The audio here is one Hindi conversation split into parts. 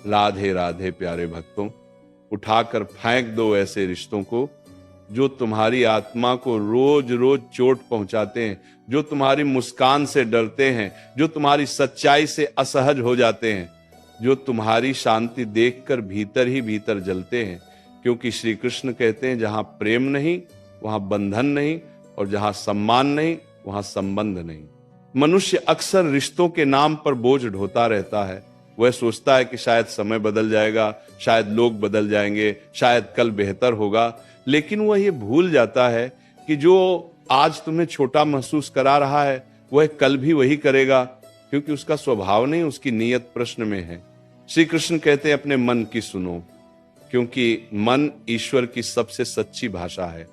राधे राधे प्यारे भक्तों, उठाकर फेंक दो ऐसे रिश्तों को जो तुम्हारी आत्मा को रोज रोज चोट पहुंचाते हैं, जो तुम्हारी मुस्कान से डरते हैं, जो तुम्हारी सच्चाई से असहज हो जाते हैं, जो तुम्हारी शांति देखकर भीतर ही भीतर जलते हैं। क्योंकि श्री कृष्ण कहते हैं जहां प्रेम नहीं वहां बंधन नहीं, और जहां सम्मान नहीं वहां संबंध नहीं। मनुष्य अक्सर रिश्तों के नाम पर बोझ ढोता रहता है। वह सोचता है कि शायद समय बदल जाएगा, शायद लोग बदल जाएंगे, शायद कल बेहतर होगा, लेकिन वह ये भूल जाता है कि जो आज तुम्हें छोटा महसूस करा रहा है वह कल भी वही करेगा, क्योंकि उसका स्वभाव नहीं, उसकी नीयत प्रश्न में है। श्री कृष्ण कहते हैं अपने मन की सुनो, क्योंकि मन ईश्वर की सबसे सच्ची भाषा है।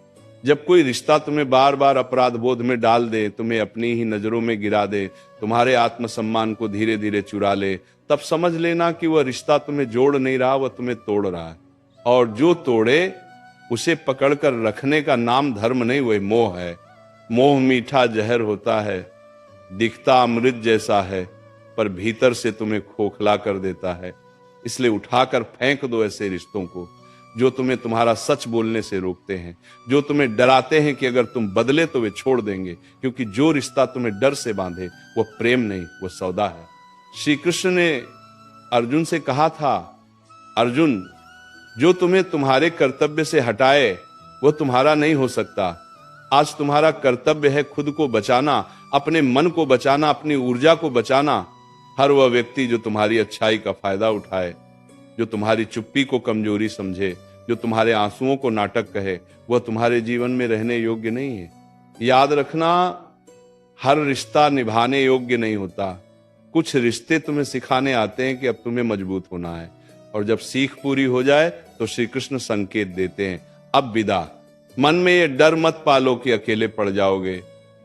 जब कोई रिश्ता तुम्हें बार बार अपराध बोध में डाल दे, तुम्हें अपनी ही नजरों में गिरा दे, तुम्हारे आत्मसम्मान को धीरे धीरे चुरा ले, तब समझ लेना कि वह रिश्ता तुम्हें जोड़ नहीं रहा, वह तुम्हें तोड़ रहा है। और जो तोड़े उसे पकड़कर रखने का नाम धर्म नहीं, वह मोह है। मोह मीठा जहर होता है, दिखता अमृत जैसा है, पर भीतर से तुम्हें खोखला कर देता है। इसलिए उठाकर फेंक दो ऐसे रिश्तों को जो तुम्हें तुम्हारा सच बोलने से रोकते हैं, जो तुम्हें डराते हैं कि अगर तुम बदले तो वे छोड़ देंगे। क्योंकि जो रिश्ता तुम्हें डर से बांधे वो प्रेम नहीं, वो सौदा है। श्री कृष्ण ने अर्जुन से कहा था, अर्जुन जो तुम्हें तुम्हारे कर्तव्य से हटाए वो तुम्हारा नहीं हो सकता। आज तुम्हारा कर्तव्य है खुद को बचाना, अपने मन को बचाना, अपनी ऊर्जा को बचाना। हर वह व्यक्ति जो तुम्हारी अच्छाई का फायदा उठाए, जो तुम्हारी चुप्पी को कमजोरी समझे, जो तुम्हारे आंसुओं को नाटक कहे, वह तुम्हारे जीवन में रहने योग्य नहीं है। याद रखना, हर रिश्ता निभाने योग्य नहीं होता। कुछ रिश्ते तुम्हें सिखाने आते हैं कि अब तुम्हें मजबूत होना है, और जब सीख पूरी हो जाए तो श्री कृष्ण संकेत देते हैं, अब विदा। मन में ये डर मत पालो कि अकेले पड़ जाओगे,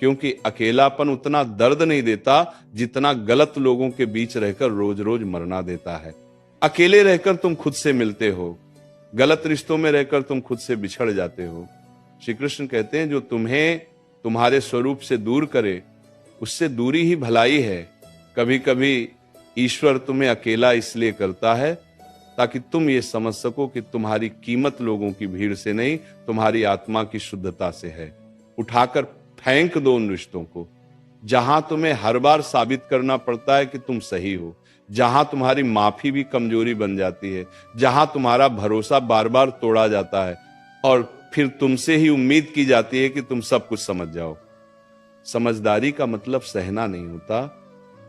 क्योंकि अकेलापन उतना दर्द नहीं देता जितना गलत लोगों के बीच रहकर रोज रोज मरना देता है। अकेले रहकर तुम खुद से मिलते हो, गलत रिश्तों में रहकर तुम खुद से बिछड़ जाते हो। श्री कृष्ण कहते हैं जो तुम्हें तुम्हारे स्वरूप से दूर करे उससे दूरी ही भलाई है। कभी कभी ईश्वर तुम्हें अकेला इसलिए करता है ताकि तुम ये समझ सको कि तुम्हारी कीमत लोगों की भीड़ से नहीं, तुम्हारी आत्मा की शुद्धता से है। उठाकर फेंक दो उन रिश्तों को जहां तुम्हें हर बार साबित करना पड़ता है कि तुम सही हो, जहां तुम्हारी माफी भी कमजोरी बन जाती है, जहां तुम्हारा भरोसा बार बार तोड़ा जाता है और फिर तुमसे ही उम्मीद की जाती है कि तुम सब कुछ समझ जाओ। समझदारी का मतलब सहना नहीं होता,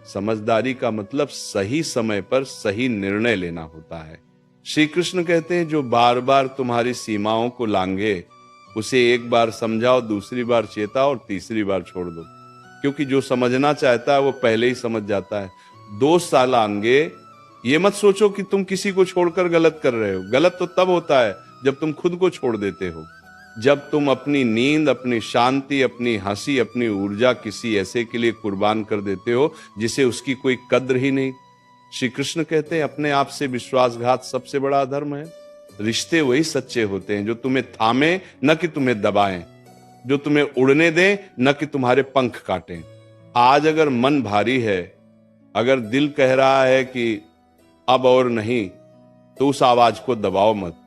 समझदारी का मतलब सही समय पर सही निर्णय लेना होता है। श्री कृष्ण कहते हैं जो बार बार तुम्हारी सीमाओं को लांघे उसे एक बार समझाओ, दूसरी बार चेताओ और तीसरी बार छोड़ दो, क्योंकि जो समझना चाहता है वो पहले ही समझ जाता है। 2 साल आगे ये मत सोचो कि तुम किसी को छोड़कर गलत कर रहे हो। गलत तो तब होता है जब तुम खुद को छोड़ देते हो, जब तुम अपनी नींद, अपनी शांति, अपनी हंसी, अपनी ऊर्जा किसी ऐसे के लिए कुर्बान कर देते हो जिसे उसकी कोई कद्र ही नहीं। श्री कृष्ण कहते हैं अपने आप से विश्वासघात सबसे बड़ा अधर्म है। रिश्ते वही सच्चे होते हैं जो तुम्हें थामे न कि तुम्हें दबाएं, जो तुम्हें उड़ने दें न कि तुम्हारे पंख काटें। आज अगर मन भारी है, अगर दिल कह रहा है कि अब और नहीं, तो उस आवाज को दबाओ मत।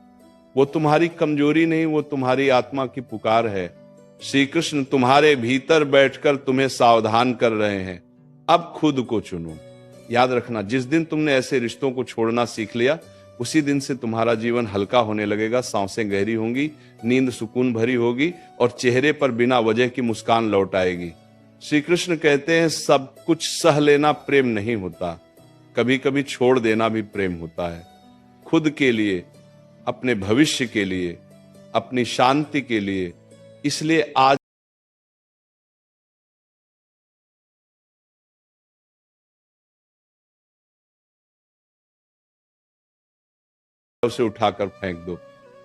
वो तुम्हारी कमजोरी नहीं, वो तुम्हारी आत्मा की पुकार है। श्री कृष्ण तुम्हारे भीतर बैठकर तुम्हें सावधान कर रहे हैं, अब खुद को चुनो। याद रखना, जिस दिन तुमने ऐसे रिश्तों को छोड़ना सीख लिया उसी दिन से तुम्हारा जीवन हल्का होने लगेगा, सांसें गहरी होंगी, नींद सुकून भरी होगी और चेहरे पर बिना वजह की मुस्कान लौट आएगी। श्री कृष्ण कहते हैं सब कुछ सह लेना प्रेम नहीं होता, कभी कभी छोड़ देना भी प्रेम होता है। खुद के लिए, अपने भविष्य के लिए, अपनी शांति के लिए। इसलिए आज उसे उठाकर फेंक दो,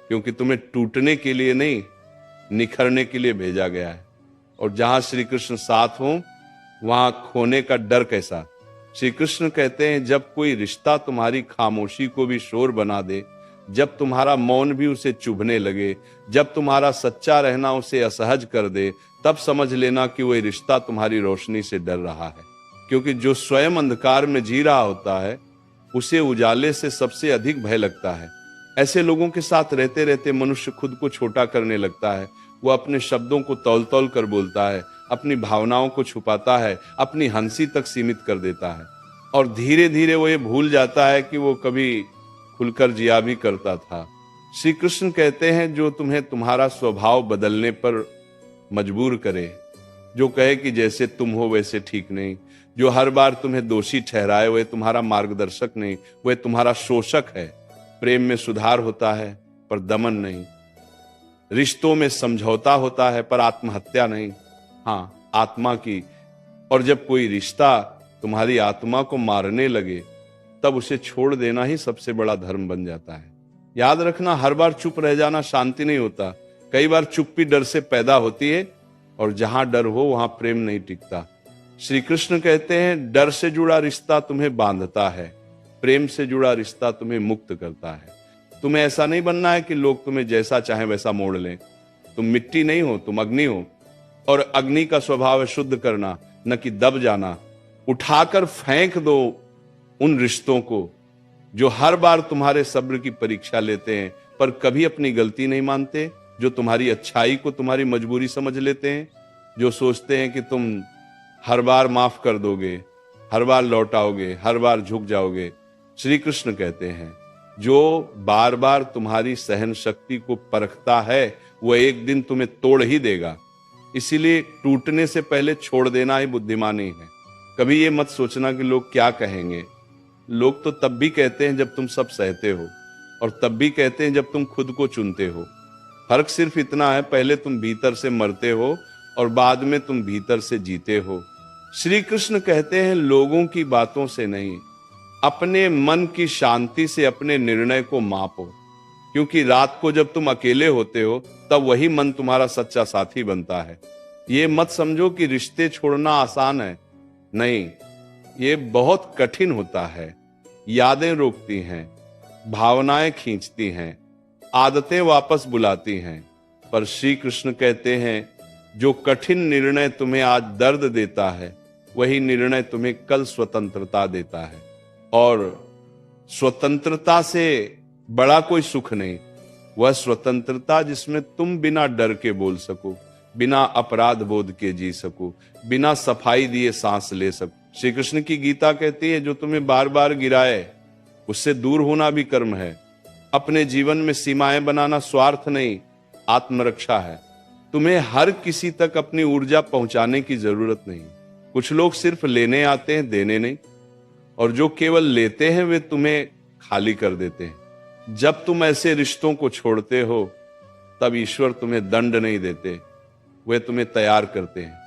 क्योंकि तुम्हें टूटने के लिए नहीं, निखरने के लिए भेजा गया है। और जहां श्री कृष्ण साथ हो वहां खोने का डर कैसा। श्री कृष्ण कहते हैं जब कोई रिश्ता तुम्हारी खामोशी को भी शोर बना दे, जब तुम्हारा मौन भी उसे चुभने लगे, जब तुम्हारा सच्चा रहना उसे असहज कर दे, तब समझ लेना कि वह रिश्ता तुम्हारी रोशनी से डर रहा है। क्योंकि जो स्वयं अंधकार में जी रहा होता है उसे उजाले से सबसे अधिक भय लगता है। ऐसे लोगों के साथ रहते रहते मनुष्य खुद को छोटा करने लगता है। वो अपने शब्दों को तौल तौल कर बोलता है, अपनी भावनाओं को छुपाता है, अपनी हंसी तक सीमित कर देता है और धीरे धीरे वो ये भूल जाता है कि वो कभी खुलकर जिया भी करता था। श्री कृष्ण कहते हैं, जो तुम्हें तुम्हारा स्वभाव बदलने पर मजबूर करे, जो कहे कि जैसे तुम हो वैसे ठीक नहीं, जो हर बार तुम्हें दोषी ठहराए, वह तुम्हारा मार्गदर्शक नहीं, वह तुम्हारा शोषक है। प्रेम में सुधार होता है पर दमन नहीं, रिश्तों में समझौता होता है पर आत्महत्या नहीं, हाँ आत्मा की। और जब कोई रिश्ता तुम्हारी आत्मा को मारने लगे तब उसे छोड़ देना ही सबसे बड़ा धर्म बन जाता है। याद रखना, हर बार चुप रह जाना शांति नहीं होता। कई बार चुप्पी डर से पैदा होती है और जहां डर हो वहां प्रेम नहीं टिकता। श्री कृष्ण कहते हैं, डर से जुड़ा रिश्ता तुम्हें बांधता है, प्रेम से जुड़ा रिश्ता तुम्हें मुक्त करता है। तुम्हें ऐसा नहीं बनना है कि लोग तुम्हें जैसा चाहे वैसा मोड़ लें। तुम मिट्टी नहीं हो, तुम अग्नि हो, और अग्नि का स्वभाव है शुद्ध करना, न कि दब जाना। उठाकर फेंक दो उन रिश्तों को जो हर बार तुम्हारे सब्र की परीक्षा लेते हैं पर कभी अपनी गलती नहीं मानते, जो तुम्हारी अच्छाई को तुम्हारी मजबूरी समझ लेते हैं, जो सोचते हैं कि तुम हर बार माफ कर दोगे, हर बार लौटाओगे, हर बार झुक जाओगे। श्री कृष्ण कहते हैं, जो बार बार तुम्हारी सहन शक्ति को परखता है वह एक दिन तुम्हें तोड़ ही देगा। इसीलिए टूटने से पहले छोड़ देना ही बुद्धिमानी है। कभी ये मत सोचना कि लोग क्या कहेंगे। लोग तो तब भी कहते हैं जब तुम सब सहते हो, और तब भी कहते हैं जब तुम खुद को चुनते हो। फर्क सिर्फ इतना है, पहले तुम भीतर से मरते हो और बाद में तुम भीतर से जीते हो। श्री कृष्ण कहते हैं, लोगों की बातों से नहीं, अपने मन की शांति से अपने निर्णय को मापो। क्योंकि रात को जब तुम अकेले होते हो तब वही मन तुम्हारा सच्चा साथी बनता है। ये मत समझो कि रिश्ते छोड़ना आसान है, नहीं, ये बहुत कठिन होता है। यादें रोकती हैं, भावनाएं खींचती हैं, आदतें वापस बुलाती हैं। पर श्री कृष्ण कहते हैं, जो कठिन निर्णय तुम्हें आज दर्द देता है वही निर्णय तुम्हें कल स्वतंत्रता देता है। और स्वतंत्रता से बड़ा कोई सुख नहीं, वह स्वतंत्रता जिसमें तुम बिना डर के बोल सको, बिना अपराध बोध के जी सको, बिना सफाई दिए सांस ले सको। श्री कृष्ण की गीता कहती है, जो तुम्हें बार बार गिराए उससे दूर होना भी कर्म है। अपने जीवन में सीमाएं बनाना स्वार्थ नहीं, आत्मरक्षा है। तुम्हें हर किसी तक अपनी ऊर्जा पहुंचाने की जरूरत नहीं। कुछ लोग सिर्फ लेने आते हैं, देने नहीं, और जो केवल लेते हैं वे तुम्हें खाली कर देते हैं। जब तुम ऐसे रिश्तों को छोड़ते हो तब ईश्वर तुम्हें दंड नहीं देते, वे तुम्हें तैयार करते हैं।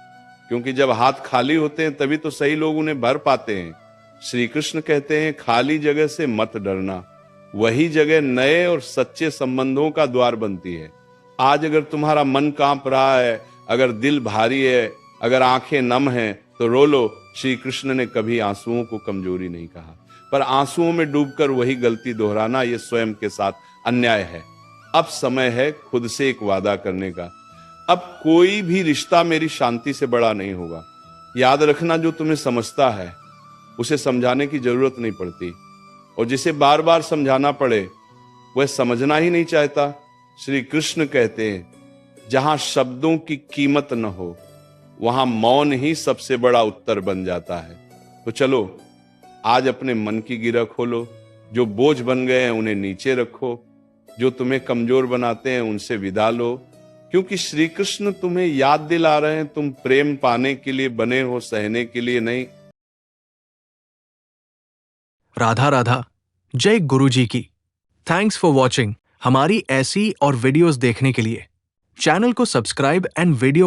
क्योंकि जब हाथ खाली होते हैं तभी तो सही लोग उन्हें भर पाते हैं। श्री कृष्ण कहते हैं, खाली जगह से मत डरना, वही जगह नए और सच्चे संबंधों का द्वार बनती है। आज अगर तुम्हारा मन कांप रहा है, अगर दिल भारी है, अगर आंखें नम हैं, तो रो लो। श्री कृष्ण ने कभी आंसुओं को कमजोरी नहीं कहा, पर आंसुओं में डूबकर वही गलती दोहराना ये स्वयं के साथ अन्याय है। अब समय है खुद से एक वादा करने का, अब कोई भी रिश्ता मेरी शांति से बड़ा नहीं होगा। याद रखना, जो तुम्हें समझता है उसे समझाने की जरूरत नहीं पड़ती, और जिसे बार बार समझाना पड़े वह समझना ही नहीं चाहता। श्री कृष्ण कहते हैं, जहां शब्दों की कीमत न हो वहां मौन ही सबसे बड़ा उत्तर बन जाता है। तो चलो आज अपने मन की गिरह खोलो, जो बोझ बन गए हैं उन्हें नीचे रखो, जो तुम्हें कमजोर बनाते हैं उनसे विदा लो। क्योंकि श्री कृष्ण तुम्हें याद दिला रहे हैं, तुम प्रेम पाने के लिए बने हो, सहने के लिए नहीं। राधा राधा। जय गुरु जी की। Thanks for watching. हमारी ऐसी और वीडियोस देखने के लिए चैनल को सब्सक्राइब एंड वीडियो